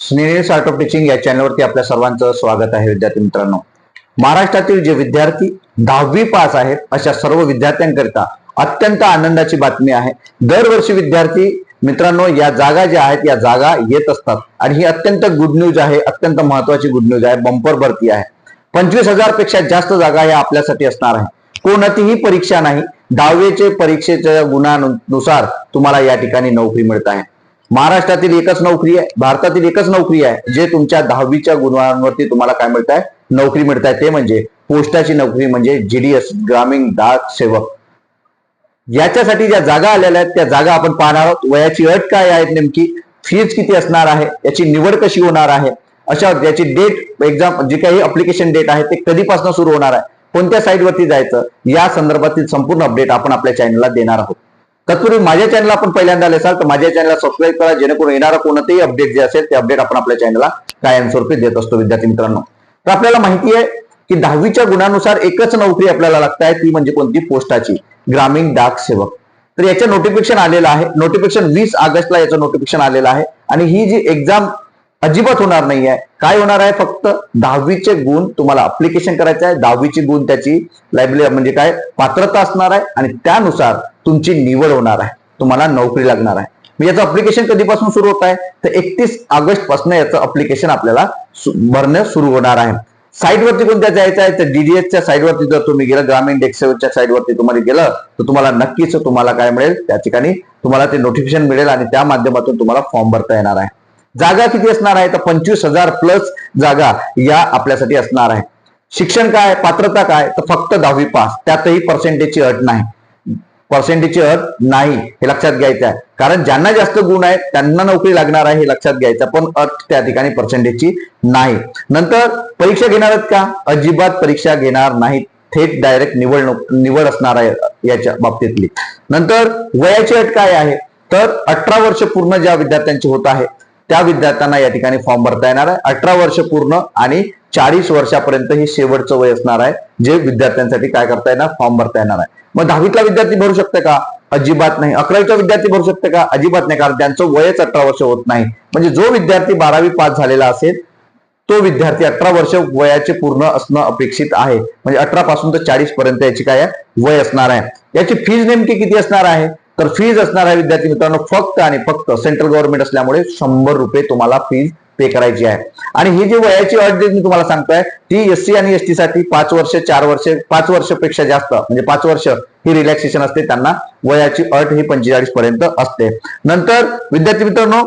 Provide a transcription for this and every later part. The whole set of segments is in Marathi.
स्नेह आर्ट ऑफ टीचिंग या चॅनलवरती आपल्या सर्वांचं स्वागत आहे. विद्यार्थी मित्रांनो, महाराष्ट्रातील जे विद्यार्थी 10वी पास आहेत अशा सर्व विद्यार्थ्यांकरिता अत्यंत आनंदाची बातमी आहे. दरवर्षी विद्यार्थी मित्रांनो या जागा ज्या आहेत या जागा येत असतात आणि ही अत्यंत गुड न्यूज आहे, अत्यंत महत्वाची गुड न्यूज आहे. बंपर भरती आहे. 25,000 पेक्षा जास्त जागा या आपल्यासाठी असणार आहे. कोणतीही परीक्षा नाही, 10वीचे परीक्षेच्या गुणानुसार तुम्हाला या ठिकाणी नोकरी मिळत आहे. महाराष्ट्रातील एकच नोकरी आहे, भारतातील एकच नोकरी आहे जे तुमच्या 10वीच्या गुणांवरती तुम्हाला काय मिळत आहे, नोकरी मिळत आहे. ते म्हणजे पोस्टाची नोकरी, म्हणजे GDS ग्रामीण डाक सेवक. याच्यासाठी ज्या जागा आलेल्या आहेत त्या जागा आपण पाहणार आहोत. वयाची अट काय आहे, नेमकी फीज किती असणार आहे, याची निवड कशी होणार आहे, अशा याची डेट, एक्झाम जी काही अप्लिकेशन डेट आहे ते कधीपासून सुरू होणार आहे, कोणत्या साईट वरती जायचं, या संदर्भातील संपूर्ण अपडेट आपण आपल्या चॅनलला देणार आहोत. तत्पूर्वी माझ्या चॅनलला आपण पहिल्यांदा आले असाल तर माझ्या चॅनलला सबस्क्राईब करा, जेणेकरून येणारा कोणतेही अपडेट जे असेल ते अपडेट आपण आपल्या चॅनलला कायमस्वरूपी देत असतो. विद्यार्थी मित्रांनो, तर आपल्याला माहिती आहे की 10वीच्या गुणानुसार एकच नोकरी आपल्याला लागत आहे, ती म्हणजे कोणती, पोस्टाची ग्रामीण डाक सेवक. तर याचं नोटिफिकेशन आलेलं आहे. नोटिफिकेशन 20 ऑगस्टला याचं नोटिफिकेशन आलेलं आहे आणि ही जी एक्झाम अजिबात होणार नाही आहे. काय होणार आहे, फक्त 10वीचे गुण तुम्हाला अप्लिकेशन करायचं आहे. 10वीची गुण त्याची लायब्ररी म्हणजे काय पात्रता असणार आहे आणि त्यानुसार तुमची निवड होणार आहे, तुम्हाला नोकरी लागणार आहे. याचं अप्लिकेशन कधीपासून सुरू होत आहे तर 31 ऑगस्ट पासून याचं अप्लिकेशन आपल्याला भरणं सुरू होणार आहे. साईट वरती कोणत्या जायचं आहे तर DDSच्या साईट वरती जर तुम्ही गेलं, ग्रामीण डेक्सेवरच्या साईट वरती तुम्हाला गेलं तर तुम्हाला नक्कीच तुम्हाला काय मिळेल, त्या ठिकाणी तुम्हाला ते नोटिफिकेशन मिळेल आणि त्या माध्यमातून तुम्हाला फॉर्म भरता येणार आहे. जागा किती असणार आहे तर 25,000 प्लस जागा या आपल्यासाठी असणार आहे. शिक्षण काय, पात्रता काय तर फक्त 10वी पास, त्यातही पर्सेंटेजची अट नाही. पर्सेंटेजची अट नाही हे लक्षात घ्यायचं आहे, कारण ज्यांना जास्त गुण आहेत त्यांना नोकरी लागणार आहे हे लक्षात घ्यायचं, पण अट त्या ठिकाणी पर्सेंटेजची नाही. नंतर परीक्षा घेणार आहेत का, अजिबात परीक्षा घेणार नाहीत, थेट डायरेक्ट निवड असणार आहे याच्या बाबतीतली. नंतर वयाची अट काय आहे तर 18 वर्ष पूर्ण ज्या विद्यार्थ्यांची होत आहे त्या विद्यार्थ्यांना या ठिकाणी फॉर्म भरता येणार आहे. 18 वर्ष पूर्ण आणि 40 वर्षापर्यंत ही शेवटचं वय असणार आहे, जे विद्यार्थ्यांसाठी काय करता येणार, फॉर्म भरता येणार आहे. मग 10वीतला विद्यार्थी भरू शकते का, अजिबात नाही. 11वीचा विद्यार्थी भरू शकते का, अजिबात नाही, कारण त्यांचं वयच 18 वर्ष होत नाही. म्हणजे जो विद्यार्थी 12वी पास झालेला असेल तो विद्यार्थी 18 वर्ष वयाचे पूर्ण असणं अपेक्षित आहे. म्हणजे 18 पासून तर 40 पर्यंत याची काय वय असणार आहे. याची फीज नेमकी किती असणार आहे तर फीज असणार आहे विद्यार्थी मित्रांनो फक्त आणि फक्त सेंट्रल गव्हर्नमेंट असल्यामुळे 100 रुपये तुम्हाला फीज पे करायची आहे. आणि ही जी वयाची अट जी मी तुम्हाला सांगतोय ती SC आणि ST साठी 5 वर्ष, 4 वर्ष, 5 वर्षपेक्षा जास्त म्हणजे 5 वर्ष ही रिलॅक्सेशन असते, त्यांना वयाची अट ही 45 पर्यंत असते. नंतर विद्यार्थी मित्रांनो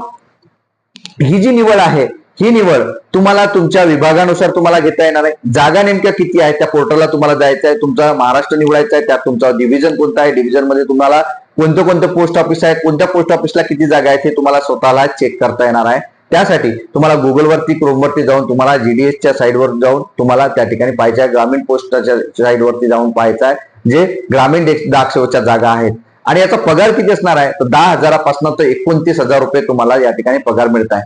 ही जी निवड आहे ही निवड तुम्हाला तुमच्या विभागानुसार तुम्हाला घेता येणार आहे. जागा नेमक्या किती आहे त्या पोर्टलला तुम्हाला जायचं आहे. तुमचा महाराष्ट्र निवडायचा आहे, त्यात तुमचा डिव्हिजन कोणता आहे, डिव्हिजन मध्ये तुम्हाला कोणतं पोस्ट ऑफिस आहे, कोणत्या पोस्ट ऑफिसला किती जागा आहे ते तुम्हाला स्वतःला चेक करता येणार आहे. त्यासाठी तुम्हाला गुगलवरती, क्रोमवरती जाऊन तुम्हाला GDSच्या साईडवर जाऊन तुम्हाला त्या ठिकाणी पाहायचं आहे, ग्रामीण पोस्टच्या साईडवरती जाऊन पाहायचं आहे जे ग्रामीण डाक सेवकच्या जागा आहेत. आणि याचा पगार किती असणार आहे तर 10,000 पासून तर 29,000 रुपये तुम्हाला या ठिकाणी पगार मिळत आहे.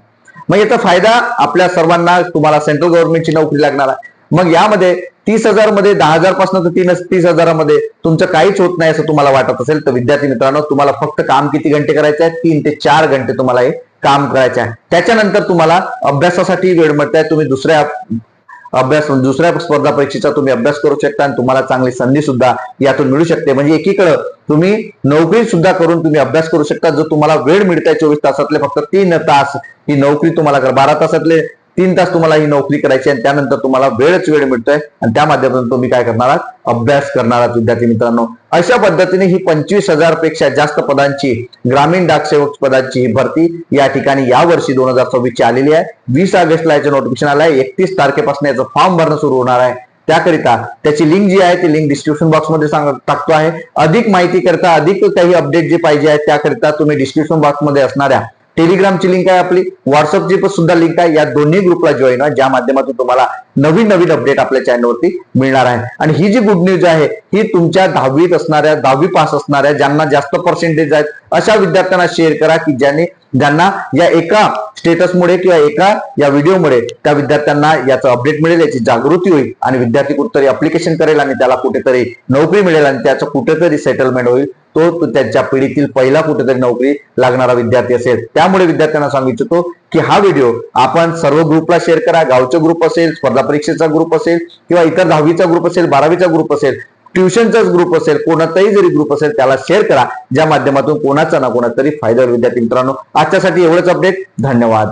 मग याचा फायदा आपल्या सर्वांना, तुम्हाला सेंट्रल गव्हर्नमेंटची नोकरी लागणार आहे. मग यामध्ये 30,000 मध्ये 10,000 पासून तर 30,000 मध्ये तुमचं काहीच होत नाही असं तुम्हाला वाटत असेल तर विद्यार्थी मित्रांनो तुम्हाला फक्त काम किती घंटे करायचे आहे, 3 ते 4 घंटे तुम्हाला हे काम करायचे आहे. त्याच्यानंतर तुम्हाला अभ्यासासाठी वेळ मिळते. तुम्ही दुसऱ्या स्पर्धा परीक्षेचा तुम्ही अभ्यास करू शकता आणि तुम्हाला चांगली संधी सुद्धा यातून मिळू शकते. म्हणजे एकीकडे तुम्ही नोकरी सुद्धा करून तुम्ही अभ्यास करू शकता. जो तुम्हाला वेळ मिळताय 24 तासातले फक्त 3 तास ही नोकरी तुम्हाला 12 तासातले 3 तास तुम्हाला ही नोकरी करायची आणि त्यानंतर तुम्हाला वेळ मिळतोय आणि त्या माध्यमातून तुम्ही काय करणार आहात, अभ्यास करणार आहात. विद्यार्थी मित्रांनो अशा पद्धतीने ही 25,000 पेक्षा जास्त पदांची ग्रामीण डाक सेवक पदांची ही भरती या ठिकाणी या वर्षी 2026 ची आलेली आहे. 20 ऑगस्टला याचं नोटिफिकेशन आलं आहे. 31 तारखेपासून याचं फॉर्म भरणं सुरू होणार आहे. त्याकरिता त्याची लिंक जी आहे ती लिंक डिस्क्रिप्शन बॉक्समध्ये टाकतो आहे. अधिक माहिती करता, अधिक काही अपडेट जे पाहिजे आहे त्याकरिता तुम्ही डिस्क्रिप्शन बॉक्समध्ये असणाऱ्या टेलिग्रामची लिंक आहे, आपली व्हॉट्सअपची सुद्धा लिंक आहे, या दोन्ही ग्रुपला जॉईन व्हा, ज्या माध्यमातून तुम्हाला नवीन अपडेट आपल्या चॅनलवरती मिळणार आहे. आणि ही जी गुड न्यूज आहे ही तुमच्या 10वीत असणाऱ्या, 10वी पास असणाऱ्या, ज्यांना जास्त पर्सेंटेज आहेत अशा विद्यार्थ्यांना शेअर करा की ज्यांनी ज्यांना या एका स्टेटसमुळे किंवा एका या व्हिडिओमुळे त्या विद्यार्थ्यांना याचं अपडेट मिळेल, याची जागृती होईल आणि विद्यार्थी कुठेतरी अप्लिकेशन करेल आणि त्याला कुठेतरी नोकरी मिळेल आणि त्याचं कुठेतरी सेटलमेंट होईल, तो त्यांच्या पिढीतील पहिला कुठेतरी नोकरी लागणारा विद्यार्थी असेल. त्यामुळे विद्यार्थ्यांना सांगू इच्छितो की हा व्हिडिओ आपण सर्व ग्रुपला शेअर करा. गावचे ग्रुप असेल, स्पर्धा परीक्षेचा ग्रुप असेल किंवा इतर 10वीचा ग्रुप असेल, 12वीचा ग्रुप असेल, ट्युशनचाच ग्रुप असेल, कोणताही जरी ग्रुप असेल त्याला शेअर करा, ज्या माध्यमातून कोणाचा ना कोणाचा तरी फायदा होईल. विद्यार्थी मित्रांनो, आजच्यासाठी एवढंच अपडेट. धन्यवाद.